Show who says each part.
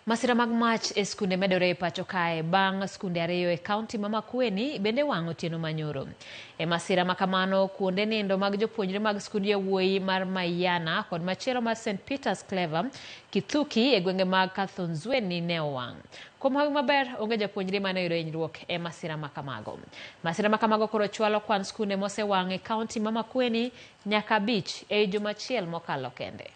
Speaker 1: Masira mag mach e skunde medore e pacho kae bang' skunde ariyo e kaunti ma Makueni bende wang' otieno manyoro. E masira makamano, kuonde nindo mag jopuonjre mag skund yawuoyi mar Mayiana kod machielo mar St. Peter's Clever, Kithuki e gwenge mag Kathonzweni ne owang'. Kuom hawi maber, onge japuonjre mane oyudo hinyruok e masira makamago. Masira makamago koro chwalo kwan skunde mosewang' e kaunti ma Makueni nyaka 5 e juma achiel mokalo kende.